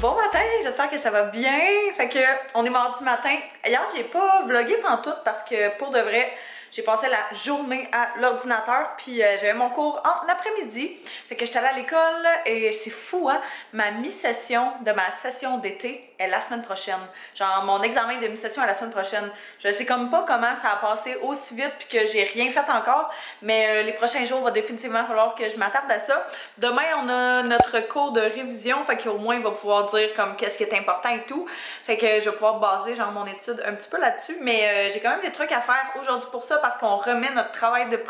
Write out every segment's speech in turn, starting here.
Bon matin, j'espère que ça va bien. Fait que on est mardi matin. Hier, j'ai pas vlogué pantoute parce que pour de vrai, j'ai passé la journée à l'ordinateur puis j'avais mon cours en après-midi. Fait que j'étais allée à l'école et c'est fou hein, ma mi-session de ma session d'été est la semaine prochaine. Genre mon examen de mi-session est la semaine prochaine. Je sais comme pas comment ça a passé aussi vite puis que j'ai rien fait encore, mais les prochains jours, il va définitivement falloir que je m'attarde à ça. Demain, on a notre cours de révision, fait qu'au moins il va pouvoir dire comme qu'est-ce qui est important et tout. Fait que je vais pouvoir baser genre mon étude un petit peu là-dessus, mais j'ai quand même des trucs à faire aujourd'hui pour ça parce qu'on remet notre travail de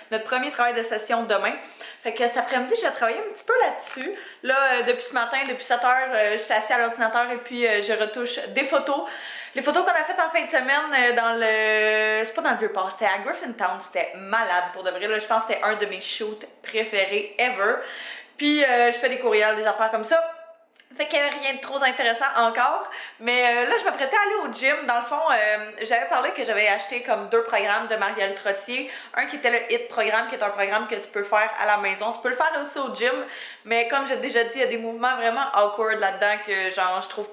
notre premier travail de session demain. Fait que cet après-midi, je vais travailler un petit peu là-dessus. Là, depuis ce matin, depuis 7 heures, j'étais assise à l'ordinateur et puis je retouche des photos. Les photos qu'on a faites en fin de semaine dans le... C'est pas dans le Vieux-Port, c'était à Griffintown, c'était malade pour de vrai. Là, je pense que c'était un de mes shoots préférés ever. Puis je fais des courriels, des affaires comme ça. Fait qu'il n'y avait rien de trop intéressant encore. Mais là, je m'apprêtais à aller au gym. Dans le fond, j'avais parlé que j'avais acheté comme 2 programmes de Marielle Trottier. Un qui était le HIIT programme, qui est un programme que tu peux faire à la maison. Tu peux le faire aussi au gym. Mais comme j'ai déjà dit, il y a des mouvements vraiment awkward là-dedans que genre je trouve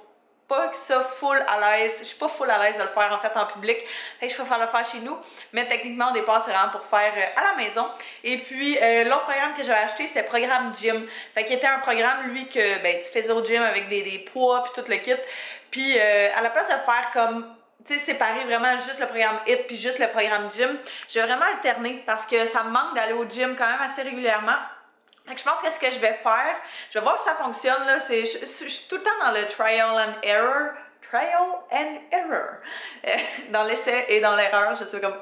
pas que ça full à l'aise. Je suis pas full à l'aise de le faire en fait en public. Fait que je préfère le faire chez nous. Mais techniquement au départ c'est vraiment pour faire à la maison. Et puis l'autre programme que j'avais acheté c'était programme gym. Fait qu'il était un programme lui que ben, tu faisais au gym avec des poids puis tout le kit. Puis à la place de faire comme tu sais, séparer vraiment juste le programme HIIT puis juste le programme gym, je vais vraiment alterner parce que ça me manque d'aller au gym quand même assez régulièrement. Fait que je pense que ce que je vais faire, je vais voir si ça fonctionne là, je suis tout le temps dans le trial and error, dans l'essai et dans l'erreur, je sais comme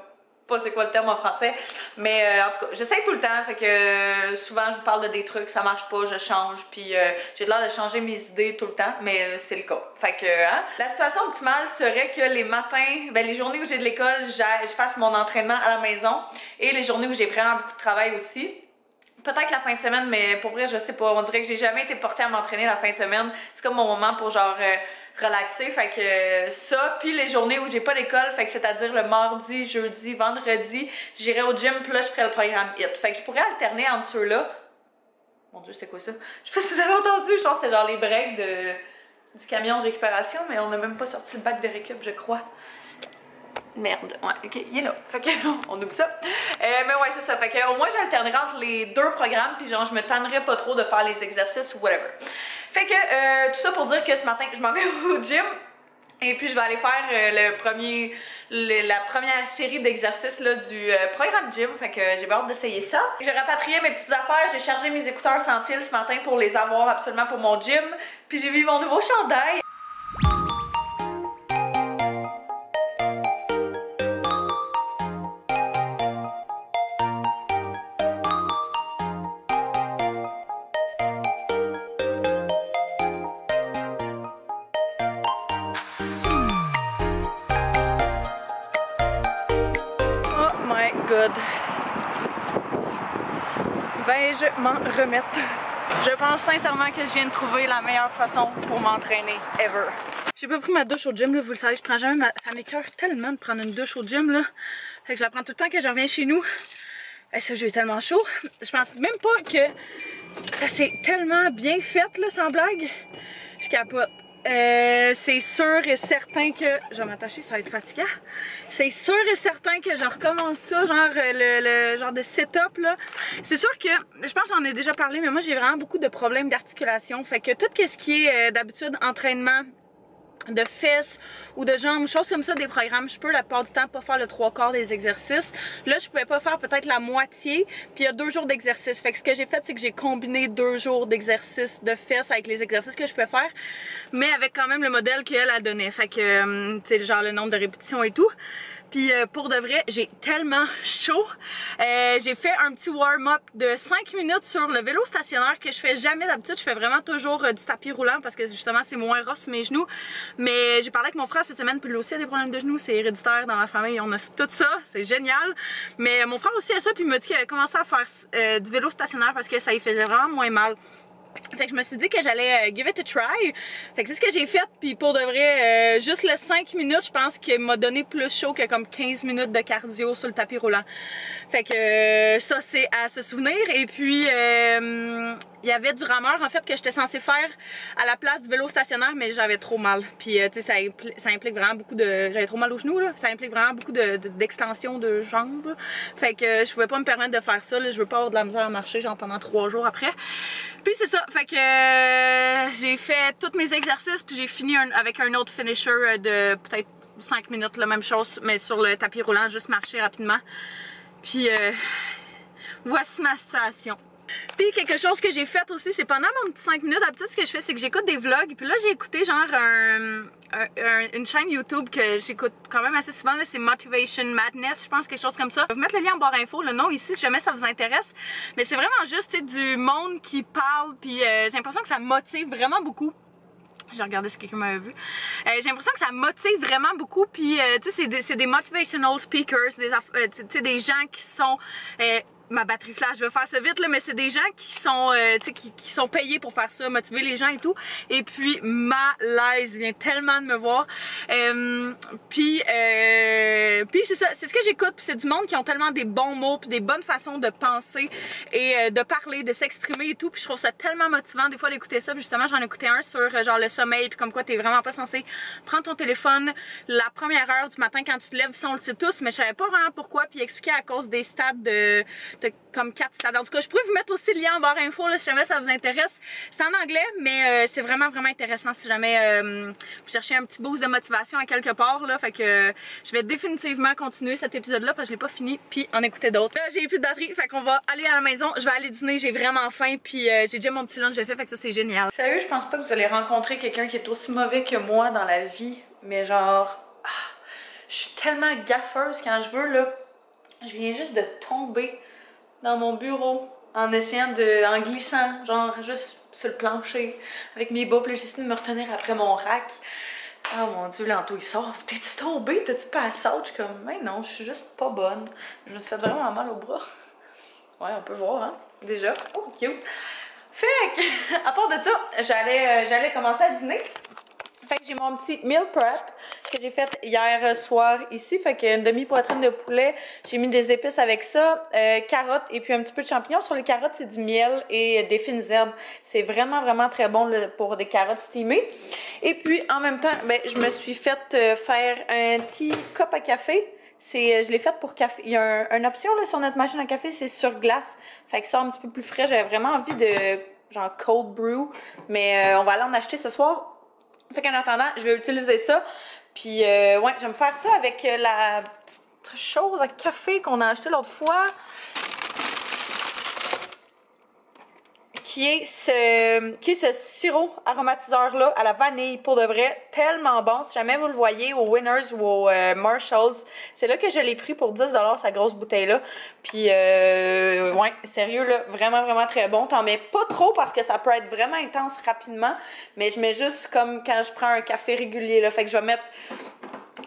pas c'est quoi le terme en français, mais en tout cas, j'essaie tout le temps, fait que souvent je vous parle de des trucs, ça marche pas, je change, puis j'ai l'air de changer mes idées tout le temps, mais c'est le cas. Fait que, hein, la situation optimale serait que les matins, ben les journées où j'ai de l'école, je fasse mon entraînement à la maison, et les journées où j'ai vraiment beaucoup de travail aussi. Peut-être la fin de semaine, mais pour vrai, je sais pas. On dirait que j'ai jamais été portée à m'entraîner la fin de semaine. C'est comme mon moment pour genre relaxer. Fait que ça, puis les journées où j'ai pas d'école, fait que c'est-à-dire le mardi, jeudi, vendredi, j'irai au gym, puis là je ferai le programme HIIT. Fait que je pourrais alterner entre ceux-là. Mon Dieu, c'était quoi ça? Je sais pas si vous avez entendu, je pense que c'est genre les breaks du camion de récupération, mais on n'a même pas sorti le bac de récup, je crois. Merde, ouais, ok, il est là. Fait que, on oublie ça. Mais ouais, c'est ça. Fait que, au moins, j'alternerai entre les 2 programmes, puis genre, je me tannerai pas trop de faire les exercices ou whatever. Fait que, tout ça pour dire que ce matin, je m'en vais au gym. Et puis, je vais aller faire la première série d'exercices là du programme gym. Fait que j'ai hâte d'essayer ça. J'ai rapatrié mes petites affaires. J'ai chargé mes écouteurs sans fil ce matin pour les avoir absolument pour mon gym. Puis, j'ai mis mon nouveau chandail. Good. Vais-je m'en remettre? Je pense sincèrement que je viens de trouver la meilleure façon pour m'entraîner ever. J'ai pas pris ma douche au gym, là, vous le savez, je prends jamais ça m'écoeure tellement de prendre une douche au gym, là. Fait que je la prends tout le temps que je reviens chez nous. Et ça, j'ai eu tellement chaud. Je pense même pas que ça s'est tellement bien fait, là, sans blague. Je capote. C'est sûr et certain que... Je vais m'attacher, ça va être fatigant. C'est sûr et certain que je recommence ça, genre le genre de setup là. C'est sûr que, je pense que j'en ai déjà parlé, mais moi j'ai vraiment beaucoup de problèmes d'articulation. Fait que tout ce qui est d'habitude entraînement de fesses ou de jambes, choses comme ça, des programmes, je peux la plupart du temps pas faire le 3/4 des exercices. Là, je pouvais pas faire peut-être la moitié, puis il y a 2 jours d'exercice. Fait que ce que j'ai fait, c'est que j'ai combiné 2 jours d'exercice de fesses avec les exercices que je pouvais faire, mais avec quand même le modèle qu'elle a donné. Fait que, tu sais, genre le nombre de répétitions et tout. Puis pour de vrai, j'ai tellement chaud. J'ai fait un petit warm-up de 5 minutes sur le vélo stationnaire que je fais jamais d'habitude. Je fais vraiment toujours du tapis roulant parce que justement c'est moins rough sur mes genoux. Mais j'ai parlé avec mon frère cette semaine, puis lui aussi a des problèmes de genoux. C'est héréditaire dans la famille, on a tout ça, c'est génial. Mais mon frère aussi a ça, puis il m'a dit qu'il avait commencé à faire du vélo stationnaire parce que ça lui faisait vraiment moins mal. Fait que je me suis dit que j'allais give it a try. Fait que c'est ce que j'ai fait, puis pour de vrai, juste les 5 minutes, je pense qu'il m'a donné plus chaud que comme 15 minutes de cardio sur le tapis roulant. Fait que ça c'est à se souvenir. Et puis il y avait du rameur en fait que j'étais censée faire à la place du vélo stationnaire, mais j'avais trop mal. Puis tu sais, ça implique vraiment beaucoup de... J'avais trop mal aux genoux là, ça implique vraiment beaucoup d'extension de jambes. Fait que je pouvais pas me permettre de faire ça, là. Je veux pas avoir de la misère à marcher genre pendant 3 jours après. Puis c'est ça, fait que j'ai fait tous mes exercices, puis j'ai fini avec un autre finisher de peut-être 5 minutes, la même chose, mais sur le tapis roulant, juste marcher rapidement. Puis voici ma situation. Puis quelque chose que j'ai fait aussi, c'est pendant mon petit 5 minutes, d'habitude ce que je fais, c'est que j'écoute des vlogs. Puis là, j'ai écouté genre une chaîne YouTube que j'écoute quand même assez souvent, c'est Motivation Madness, je pense, quelque chose comme ça. Je vais vous mettre le lien en barre info, le nom ici, si jamais ça vous intéresse. Mais c'est vraiment juste du monde qui parle, puis j'ai l'impression que ça motive vraiment beaucoup. J'ai regardé si quelqu'un m'avait vu. J'ai l'impression que ça motive vraiment beaucoup. Puis, tu sais, c'est des motivational speakers, tu sais, des gens qui sont... ma batterie flash, je vais faire ça vite là, mais c'est des gens qui sont, tu sais, qui sont payés pour faire ça, motiver les gens et tout. Et puis malaise vient tellement de me voir. Puis c'est ça, c'est ce que j'écoute. Puis c'est du monde qui ont tellement des bons mots, puis des bonnes façons de penser et de parler, de s'exprimer et tout. Puis je trouve ça tellement motivant des fois d'écouter ça. Puis justement, j'en ai écouté un sur genre le sommeil, puis comme quoi t'es vraiment pas censé prendre ton téléphone la première heure du matin quand tu te lèves. Ça on le sait tous, mais je savais pas vraiment pourquoi. Puis expliquer à cause des stades de comme 4 stades. En tout cas, je pourrais vous mettre aussi le lien en barre info là, si jamais ça vous intéresse. C'est en anglais, mais c'est vraiment intéressant si jamais vous cherchez un petit boost de motivation à quelque part là. Fait que je vais définitivement continuer cet épisode là parce que je l'ai pas fini puis en écouter d'autres. Là, j'ai plus de batterie, fait qu'on va aller à la maison. Je vais aller dîner, j'ai vraiment faim puis j'ai déjà mon petit lunch de fait, fait que ça c'est génial. Sérieux, je pense pas que vous allez rencontrer quelqu'un qui est aussi mauvais que moi dans la vie, mais genre, je suis tellement gaffeuse quand je veux là. Je viens juste de tomber dans mon bureau en en glissant, genre juste sur le plancher avec mes bas, puis j'essaie de me retenir après mon rack. Oh mon dieu, Lanto il sort. T'es-tu tombée? T'as-tu passé out? Je suis comme, mais non, je suis juste pas bonne. Je me suis fait vraiment mal au bras. Ouais, on peut voir, hein, déjà. Oh, cute. Fait que, à part de ça, j'allais commencer à dîner. Fait que j'ai mon petit meal prep que j'ai fait hier soir ici. Fait qu'une demi-poitrine de poulet. J'ai mis des épices avec ça, carottes et puis un petit peu de champignons. Sur les carottes, c'est du miel et des fines herbes. C'est vraiment très bon là, pour des carottes steamées. Et puis en même temps, ben, je me suis fait faire un petit cup à café. Je l'ai fait pour café. Il y a une option là, sur notre machine à café, c'est sur glace. Fait que ça un petit peu plus frais. J'avais vraiment envie de genre cold brew. Mais on va aller en acheter ce soir. Fait qu'en attendant, je vais utiliser ça. Puis, ouais, je vais me faire ça avec la petite chose à café qu'on a acheté l'autre fois. Qui est ce sirop aromatiseur-là à la vanille, pour de vrai, tellement bon. Si jamais vous le voyez au Winners ou au Marshalls, c'est là que je l'ai pris pour 10 $, sa grosse bouteille-là. Puis, ouais, sérieux, là, vraiment très bon. T'en mets pas trop parce que ça peut être vraiment intense rapidement, mais je mets juste comme quand je prends un café régulier, là. Fait que je vais mettre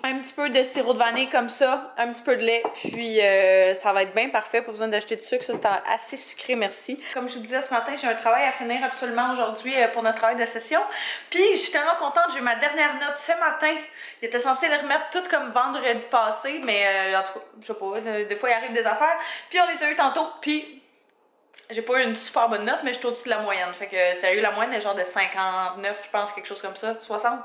un petit peu de sirop de vanille comme ça, un petit peu de lait, puis ça va être bien parfait, pas besoin d'acheter de sucre, ça c'est assez sucré, merci. Comme je vous disais ce matin, j'ai un travail à finir absolument aujourd'hui pour notre travail de session, puis je suis tellement contente, j'ai eu ma dernière note ce matin. Il était censé les remettre toutes comme vendredi passé, mais en tout cas, je sais pas, des fois il arrive des affaires, puis on les a eu tantôt, puis j'ai pas eu une super bonne note, mais je suis au-dessus de la moyenne, fait que sérieux, la moyenne est genre de 59, je pense, quelque chose comme ça, 60.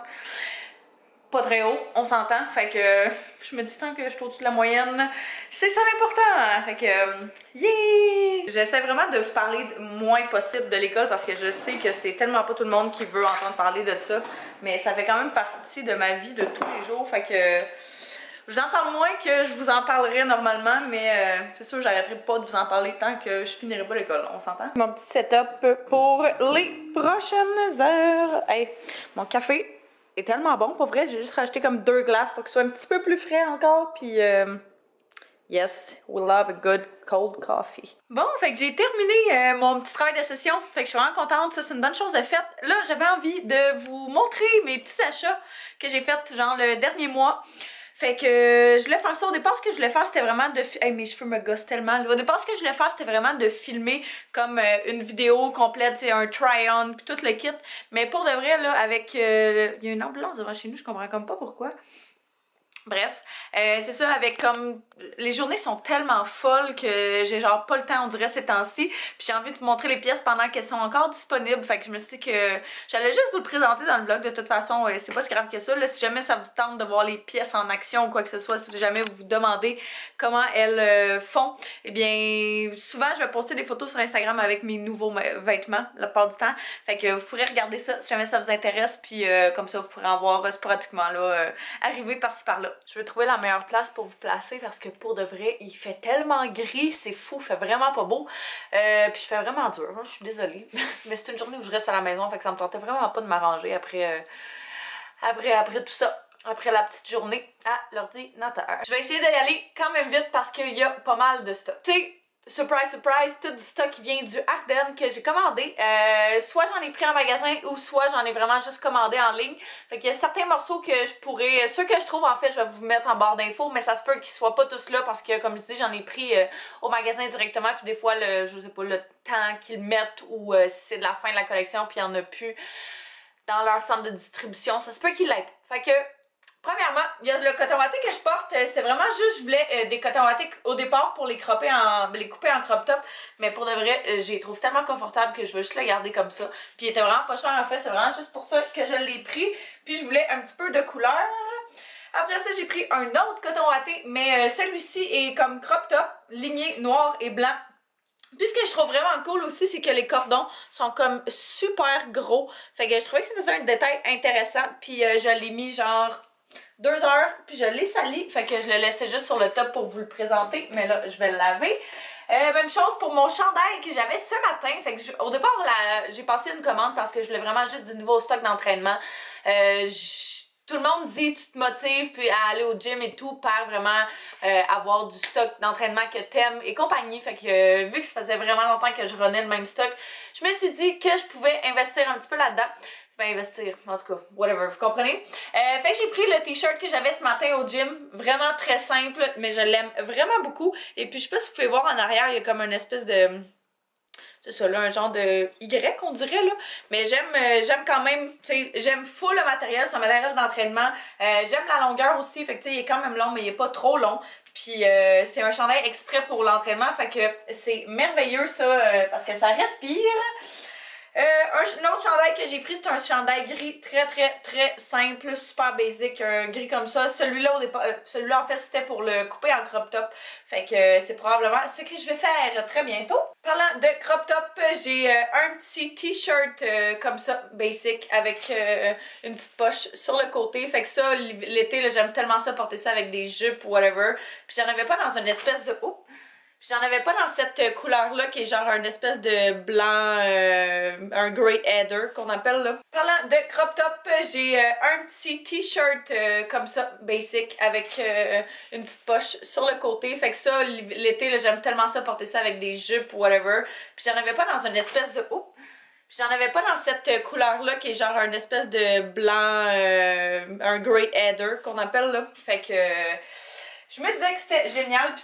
Pas très haut, on s'entend, fait que je me dis tant que je suis au-dessus de la moyenne, c'est ça l'important, fait que yeah! J'essaie vraiment de vous parler le moins possible de l'école parce que je sais que c'est tellement pas tout le monde qui veut entendre parler de ça, mais ça fait quand même partie de ma vie de tous les jours, fait que je vous en parle moins que je vous en parlerai normalement, mais c'est sûr j'arrêterai pas de vous en parler tant que je finirai pas l'école, on s'entend? Mon petit setup pour les prochaines heures. Hey, mon café est tellement bon, pour vrai, j'ai juste rajouté comme 2 glaces pour qu'il soit un petit peu plus frais encore, puis yes, we love a good cold coffee. Bon, fait que j'ai terminé mon petit travail de session, fait que je suis vraiment contente, ça c'est une bonne chose de faite. Là, j'avais envie de vous montrer mes petits achats que j'ai fait genre le dernier mois. Fait que je voulais faire ça. Au départ, ce que je voulais faire, c'était vraiment de... Hey, mes cheveux me gossent tellement. Au départ, ce que je voulais faire, c'était vraiment de filmer comme une vidéo complète, c'est un try-on, puis tout le kit. Mais pour de vrai, là, avec... il y a une ambulance devant chez nous, je comprends comme pas pourquoi. Bref, c'est ça, avec comme les journées sont tellement folles que j'ai genre pas le temps, on dirait, ces temps-ci. Puis j'ai envie de vous montrer les pièces pendant qu'elles sont encore disponibles. Fait que je me suis dit que j'allais juste vous le présenter dans le vlog. De toute façon, c'est pas si grave que ça. Là, si jamais ça vous tente de voir les pièces en action ou quoi que ce soit, si jamais vous vous demandez comment elles font, eh bien, souvent je vais poster des photos sur Instagram avec mes nouveaux vêtements la plupart du temps. Fait que vous pourrez regarder ça si jamais ça vous intéresse. Puis comme ça, vous pourrez en voir sporadiquement là, arriver par-ci par-là. Je vais trouver la meilleure place pour vous placer parce que pour de vrai, il fait tellement gris, c'est fou, il fait vraiment pas beau. Puis je fais vraiment dur, hein, je suis désolée. Mais c'est une journée où je reste à la maison, fait que ça me tentait vraiment pas de m'arranger après tout ça. Après la petite journée à l'ordinateur. Je vais essayer d'y aller quand même vite parce qu'il y a pas mal de stock. Tu sais, surprise, surprise, tout du stock qui vient du Ardennes que j'ai commandé. Soit j'en ai pris en magasin ou soit j'en ai vraiment juste commandé en ligne. Fait qu'il y a certains morceaux que je pourrais... Ceux que je trouve, en fait, je vais vous mettre en barre d'infos, mais ça se peut qu'ils soient pas tous là parce que, comme je dis, j'en ai pris au magasin directement. Puis des fois, je sais pas, le temps qu'ils mettent ou si c'est de la fin de la collection puis il y en a plus dans leur centre de distribution, ça se peut qu'ils l'aient. Fait que... Premièrement, il y a le coton watté que je porte, c'est vraiment juste, je voulais des cotons wattés au départ pour les couper en crop top, mais pour de vrai, je les trouve tellement confortables que je veux juste les garder comme ça. Puis il était vraiment pas cher en fait, c'est vraiment juste pour ça que je l'ai pris, puis je voulais un petit peu de couleur. Après ça, j'ai pris un autre coton watté, mais celui-ci est comme crop top, ligné noir et blanc. Puis ce que je trouve vraiment cool aussi, c'est que les cordons sont comme super gros. Fait que je trouvais que ça faisait un détail intéressant. Puis je l'ai mis genre 2 heures, puis je l'ai sali. Fait que je le laissais juste sur le top pour vous le présenter. Mais là, je vais le laver. Même chose pour mon chandail que j'avais ce matin. Fait que au départ, j'ai passé une commande parce que je voulais vraiment juste du nouveau stock d'entraînement. Tout le monde dit tu te motives puis à aller au gym et tout par vraiment avoir du stock d'entraînement que t'aimes et compagnie. Fait que vu que ça faisait vraiment longtemps que je renais le même stock, je me suis dit que je pouvais investir un petit peu là-dedans. Ben investir, en tout cas, whatever, vous comprenez? Fait que j'ai pris le t-shirt que j'avais ce matin au gym, vraiment très simple, mais je l'aime vraiment beaucoup. Et puis je sais pas si vous pouvez voir en arrière, il y a comme une espèce de... C'est ça, là, un genre de Y, on dirait, là. Mais j'aime quand même, tu sais, j'aime full le matériel, c'est un matériel d'entraînement. J'aime la longueur aussi, fait que, tu sais, il est quand même long, mais il est pas trop long. Puis, c'est un chandail exprès pour l'entraînement, fait que c'est merveilleux, ça, parce que ça respire. Un autre chandail que j'ai pris, c'est un chandail gris très simple, super basic, un gris comme ça. Celui-là en fait c'était pour le couper en crop top. Fait que c'est probablement ce que je vais faire très bientôt. Parlant de crop top, j'ai un petit t-shirt comme ça, basic, avec une petite poche sur le côté. Fait que ça, l'été, j'aime tellement ça, porter ça avec des jupes ou whatever. Puis j'en avais pas dans une espèce de... Oh! J'en avais pas dans cette couleur-là qui est genre un espèce de blanc, un grey heather qu'on appelle là. Parlant de crop top, j'ai un petit t-shirt comme ça, basic, avec une petite poche sur le côté. Fait que ça, l'été, j'aime tellement ça, porter ça avec des jupes ou whatever. Puis j'en avais pas dans une espèce de... Oh! J'en avais pas dans cette couleur-là qui est genre un espèce de blanc, un grey heather qu'on appelle là. Fait que je me disais que c'était génial.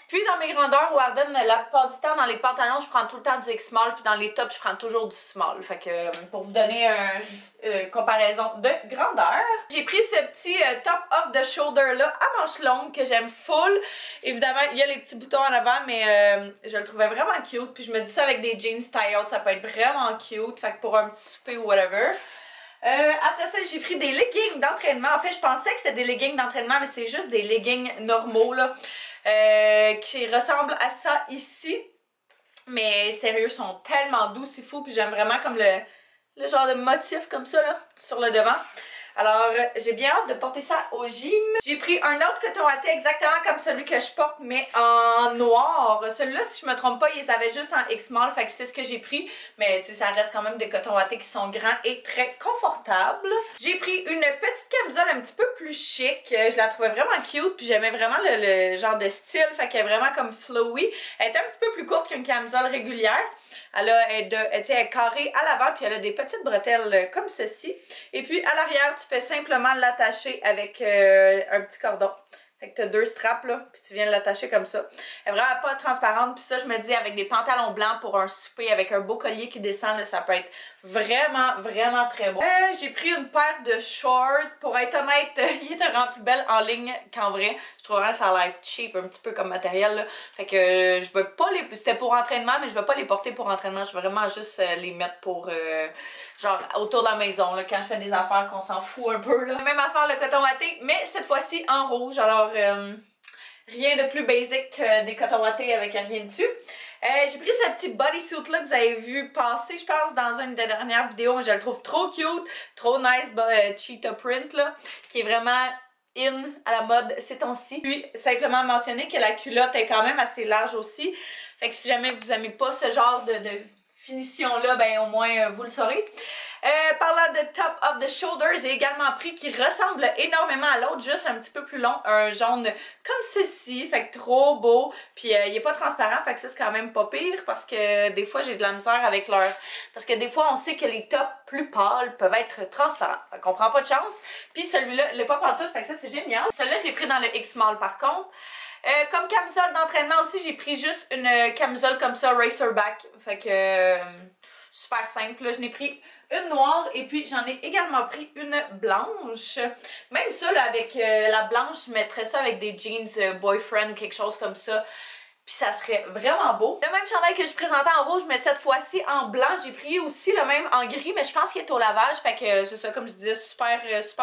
Puis dans mes grandeurs au Ardennes, la plupart du temps, dans les pantalons, je prends tout le temps du X-Small, puis dans les tops, je prends toujours du Small. Fait que pour vous donner une comparaison de grandeur. J'ai pris ce petit top off the shoulder là à manches longues que j'aime full. Évidemment, il y a les petits boutons en avant, mais je le trouvais vraiment cute. Puis je me dis ça avec des jeans style, ça peut être vraiment cute. Fait que pour un petit souper ou whatever. Après ça, j'ai pris des leggings d'entraînement. En fait, je pensais que c'était des leggings d'entraînement, mais c'est juste des leggings normaux là. Qui ressemblent à ça ici. Mais sérieux, ils sont tellement doux, c'est fou. Puis j'aime vraiment comme le genre de motif comme ça là, sur le devant. Alors, j'ai bien hâte de porter ça au gym. J'ai pris un autre coton watté exactement comme celui que je porte, mais en noir. Celui-là, si je me trompe pas, ils avaient juste en X-Small, fait que c'est ce que j'ai pris. Mais tu sais, ça reste quand même des cotons wattés qui sont grands et très confortables. J'ai pris une petite camisole un petit peu plus chic. Je la trouvais vraiment cute, puis j'aimais vraiment le genre de style, fait qu'elle est vraiment comme flowy. Elle est un petit peu plus courte qu'une camisole régulière. Elle est carrée à l'avant, puis elle a des petites bretelles comme ceci. Et puis à l'arrière, tu fais simplement l'attacher avec un petit cordon. Fait que tu as 2 straps là, puis tu viens l'attacher comme ça. Elle est vraiment pas transparente, puis ça je me dis avec des pantalons blancs pour un souper avec un beau collier qui descend, là, ça peut être vraiment très beau. J'ai pris une paire de shorts. Pour être honnête, il était vraiment plus belle en ligne qu'en vrai. Je trouve vraiment que ça a l'air cheap, un petit peu comme matériel, là. Fait que je veux pas les... C'était pour entraînement, mais je veux pas les porter pour entraînement. Je veux vraiment juste les mettre pour... genre autour de la maison, là, quand je fais des affaires qu'on s'en fout un peu, là. Même affaire le coton watté, mais cette fois-ci en rouge. Alors, rien de plus basic que des cotons wattés avec rien dessus. J'ai pris ce petit bodysuit là que vous avez vu passer, je pense, dans une des dernières vidéos, mais je le trouve trop cute, trop nice, cheetah print là, qui est vraiment in à la mode ces temps-ci. Puis simplement mentionner que la culotte est quand même assez large aussi, fait que si jamais vous aimez pas ce genre de finition là, ben au moins vous le saurez. Parlant de top of the shoulders, j'ai également pris qui ressemble énormément à l'autre, juste un petit peu plus long, un jaune comme ceci, fait que trop beau, puis il est pas transparent, fait que ça c'est quand même pas pire, parce que des fois j'ai de la misère avec leur... Parce que des fois on sait que les tops plus pâles peuvent être transparents, fait qu'on prend pas de chance, puis celui-là, il est pas pantoute, fait que ça c'est génial. Celui-là je l'ai pris dans le X-Mall par contre. Comme camisole d'entraînement aussi, j'ai pris juste une camisole comme ça, racerback, fait que super simple, là. Je n'ai pris une noire et puis j'en ai également pris une blanche. Même ça, là, avec la blanche, je mettrais ça avec des jeans boyfriend, quelque chose comme ça. Puis ça serait vraiment beau. Le même chandail que je présentais en rouge, mais cette fois-ci en blanc. J'ai pris aussi le même en gris, mais je pense qu'il est au lavage. Fait que c'est ça, comme je disais, super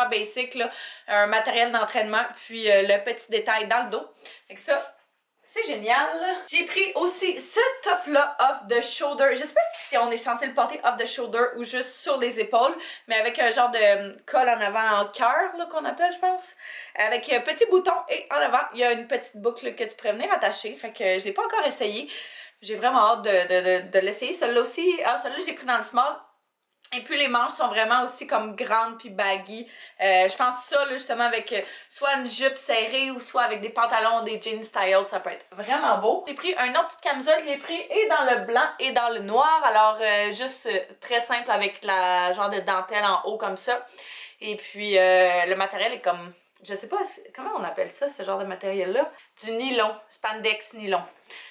basic, là. Un matériel d'entraînement, puis le petit détail dans le dos. Fait que ça... c'est génial. J'ai pris aussi ce top-là off the shoulder. Je sais pas si on est censé le porter off the shoulder ou juste sur les épaules, mais avec un genre de col en avant en cœur, qu'on appelle, je pense. Avec un petit bouton et en avant, il y a une petite boucle que tu pourrais venir attacher. Fait que je l'ai pas encore essayé. J'ai vraiment hâte de l'essayer. Celui-là aussi, celui-là j'ai pris dans le small. Et puis les manches sont vraiment aussi comme grandes puis baggy. Je pense ça là, justement avec soit une jupe serrée ou soit avec des pantalons, des jeans styled, ça peut être vraiment beau. J'ai pris un autre petite camisole, je l'ai pris et dans le blanc et dans le noir. Alors juste très simple avec la genre de dentelle en haut comme ça. Et puis le matériel est comme, je sais pas comment on appelle ça, ce genre de matériel là. Du nylon, spandex nylon.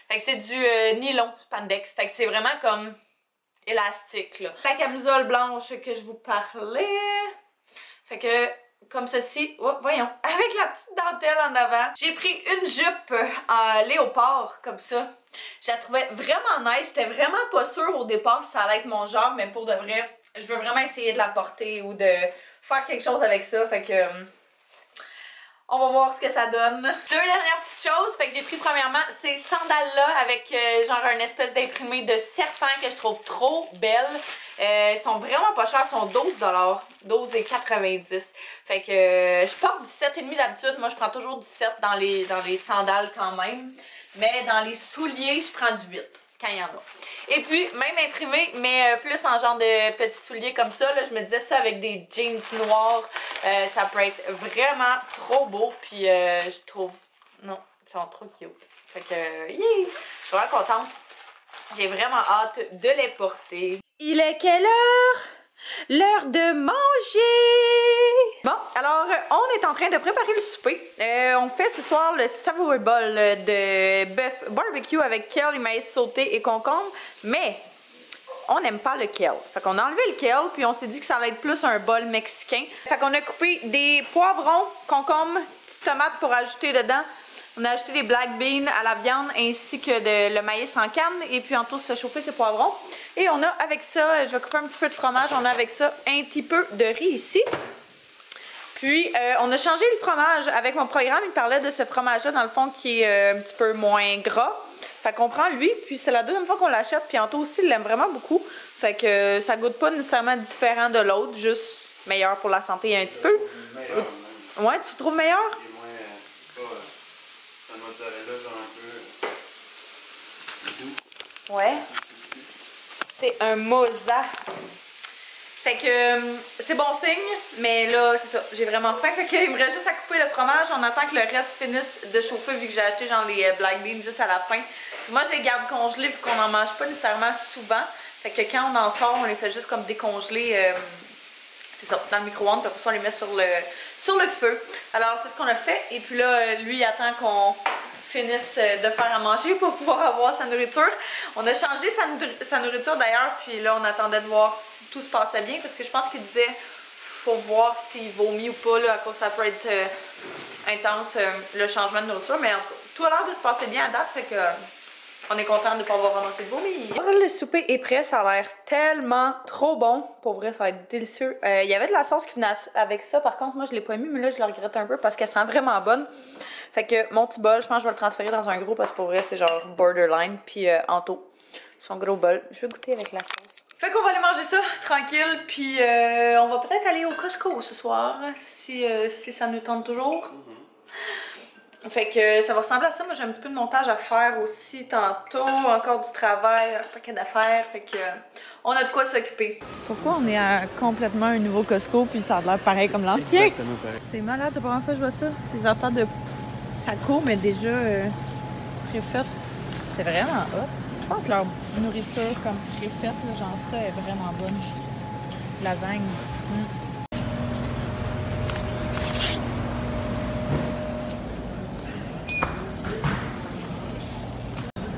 Fait que c'est du nylon spandex. Fait que c'est vraiment comme élastique là. La camisole blanche que je vous parlais. Fait que comme ceci, oh, voyons, avec la petite dentelle en avant. J'ai pris une jupe en léopard comme ça. Je la trouvais vraiment nice. J'étais vraiment pas sûre au départ si ça allait être mon genre, mais pour de vrai, je veux vraiment essayer de la porter ou de faire quelque chose avec ça. Fait que on va voir ce que ça donne. Deux dernières petites choses. Fait que j'ai pris premièrement ces sandales-là avec genre une espèce d'imprimé de serpent que je trouve trop belle. Elles sont vraiment pas chères, elles sont 12 $, 12,90 $. Fait que je porte du 7,5 d'habitude. Moi je prends toujours du 7 dans les sandales quand même. Mais dans les souliers, je prends du 8 quand il y en a. Et puis, même imprimé, mais plus en genre de petits souliers comme ça, là, je me disais ça avec des jeans noirs, ça peut être vraiment trop beau, puis je trouve, non, ils sont trop cute. Fait que, yeah, je suis vraiment contente. J'ai vraiment hâte de les porter. Il est quelle heure? L'heure de manger! Bon, alors on est en train de préparer le souper. On fait ce soir le savory bowl de bœuf barbecue avec kale et maïs sauté et concombre, mais on n'aime pas le kale. Fait qu'on a enlevé le kale, puis on s'est dit que ça allait être plus un bol mexicain. Fait qu'on a coupé des poivrons, concombres, petites tomates pour ajouter dedans. On a ajouté des black beans à la viande ainsi que le maïs en canne et puis en tout se chauffer ces poivrons. Et on a avec ça, je vais couper un petit peu de fromage, on a avec ça un petit peu de riz ici. Puis on a changé le fromage avec mon programme, il parlait de ce fromage-là dans le fond qui est un petit peu moins gras. Fait qu'on prend lui, puis c'est la deuxième fois qu'on l'achète, puis Anto aussi il l'aime vraiment beaucoup. Fait que ça goûte pas nécessairement différent de l'autre, juste meilleur pour la santé un petit peu. Meilleur, ouais, tu trouves meilleur? Ouais. C'est un moza. Fait que c'est bon signe, mais là, c'est ça. J'ai vraiment faim. Fait qu'il me reste juste à couper le fromage. On attend que le reste finisse de chauffer vu que j'ai acheté genre les black beans juste à la fin. Moi, je les garde congelés vu qu'on n'en mange pas nécessairement souvent. Fait que quand on en sort, on les fait juste comme décongeler. C'est ça, dans le micro-ondes. Puis après ça, on les met sur le feu. Alors, c'est ce qu'on a fait. Et puis là, lui, il attend qu'on finisse de faire à manger pour pouvoir avoir sa nourriture. On a changé sa nourriture d'ailleurs, puis là on attendait de voir si tout se passait bien parce que je pense qu'il disait faut voir s'il vomit ou pas là, à cause ça peut être intense le changement de nourriture, mais en tout cas, tout a l'air de se passer bien à date, fait que on est content de ne pas avoir ramassé de vomi. Le souper est prêt, ça a l'air tellement trop bon. Pour vrai, ça va être délicieux. Il y avait de la sauce qui venait avec ça, par contre, moi je l'ai pas mis, mais là je la regrette un peu parce qu'elle sent vraiment bonne. Fait que mon petit bol, je pense que je vais le transférer dans un gros parce que pour vrai, c'est genre borderline. Puis Anto, son gros bol. Je vais goûter avec la sauce. Fait qu'on va aller manger ça tranquille, puis on va peut-être aller au Costco ce soir, si ça nous tente toujours. Fait que ça va ressembler à ça. Moi, j'ai un petit peu de montage à faire aussi tantôt. Encore du travail, un paquet d'affaires. Fait que on a de quoi s'occuper. Pourquoi on est à complètement un nouveau Costco puis ça a l'air pareil comme l'ancien? Exactement pareil. C'est malade, c'est la première fois que je vois ça. Des affaires de taco, mais déjà préfaites. C'est vraiment hot. Je pense que leur nourriture comme préfaite, là, genre ça, est vraiment bonne. Lasagne.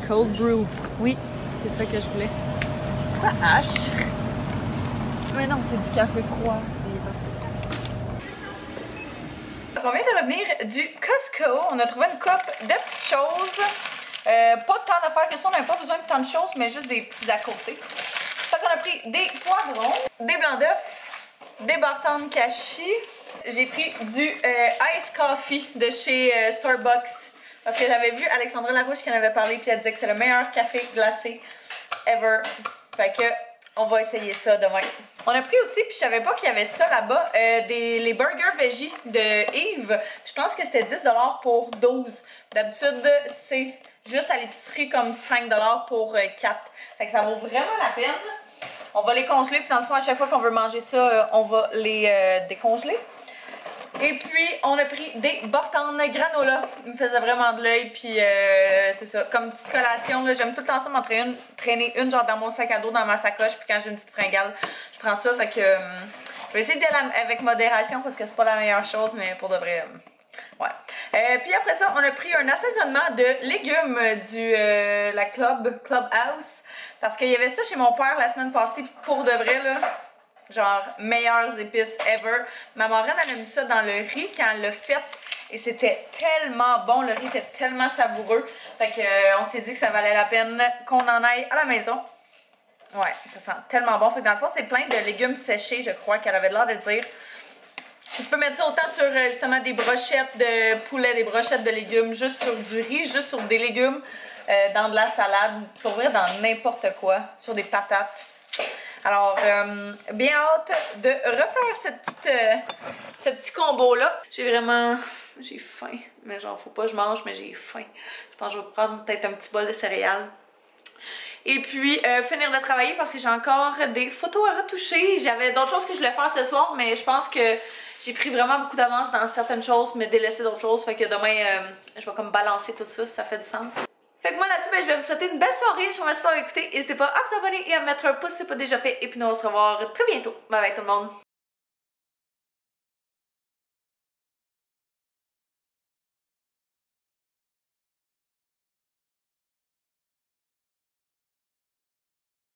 Cold brew. Oui, c'est ça que je voulais. Pas hache. Mais non, c'est du café froid. Il est pas spécial. On vient de revenir du Costco. On a trouvé une coupe de petites choses. Pas tant d'affaires que ça. On n'a pas besoin de tant de choses, mais juste des petits à côté. Fait qu'on a pris des poivrons, des blancs d'œufs, des Bartend Kashi. J'ai pris du Ice Coffee de chez Starbucks. Parce que j'avais vu Alexandra Larouche qui en avait parlé, puis elle disait que c'est le meilleur café glacé ever. Fait que on va essayer ça demain. On a pris aussi, puis je savais pas qu'il y avait ça là-bas, les burgers veggie de Yves. Je pense que c'était 10$ pour 12. D'habitude, c'est juste à l'épicerie comme 5$ pour 4. Fait que ça vaut vraiment la peine. On va les congeler, puis dans le fond, à chaque fois qu'on veut manger ça, on va les décongeler. Et puis, on a pris des Bartend granola. Il me faisait vraiment de l'œil, puis c'est ça. Comme petite collation, j'aime tout le temps ça m'en traîner une genre dans mon sac à dos, dans ma sacoche, puis quand j'ai une petite fringale, je prends ça. Fait que je vais essayer d'y aller avec modération parce que c'est pas la meilleure chose, mais pour de vrai, ouais. Puis après ça, on a pris un assaisonnement de légumes la Clubhouse. Parce qu'il y avait ça chez mon père la semaine passée, pour de vrai, là. Genre, meilleures épices ever. Ma marraine, elle a mis ça dans le riz quand elle l'a fait. Et c'était tellement bon. Le riz était tellement savoureux. Fait que, on s'est dit que ça valait la peine qu'on en aille à la maison. Ouais, ça sent tellement bon. Fait que dans le fond, c'est plein de légumes séchés, je crois qu'elle avait l'air de dire. Tu peux mettre ça autant sur justement des brochettes de poulet, des brochettes de légumes, juste sur du riz, juste sur des légumes, dans de la salade, pour vrai, dans n'importe quoi, sur des patates. Alors, bien hâte de refaire ce petit combo-là. J'ai faim. Mais genre, faut pas que je mange, mais j'ai faim. Je pense que je vais prendre peut-être un petit bol de céréales. Et puis, finir de travailler parce que j'ai encore des photos à retoucher. J'avais d'autres choses que je voulais faire ce soir, mais je pense que j'ai pris vraiment beaucoup d'avance dans certaines choses, mais délaissé d'autres choses. Fait que demain, je vais comme balancer tout ça, si ça fait du sens. Fait que moi là-dessus, je vais vous souhaiter une belle soirée. Je vous remercie d'avoir écouté. N'hésitez pas à vous abonner et à mettre un pouce si ce n'est pas déjà fait. Et puis nous, on se revoit très bientôt. Bye bye tout le monde.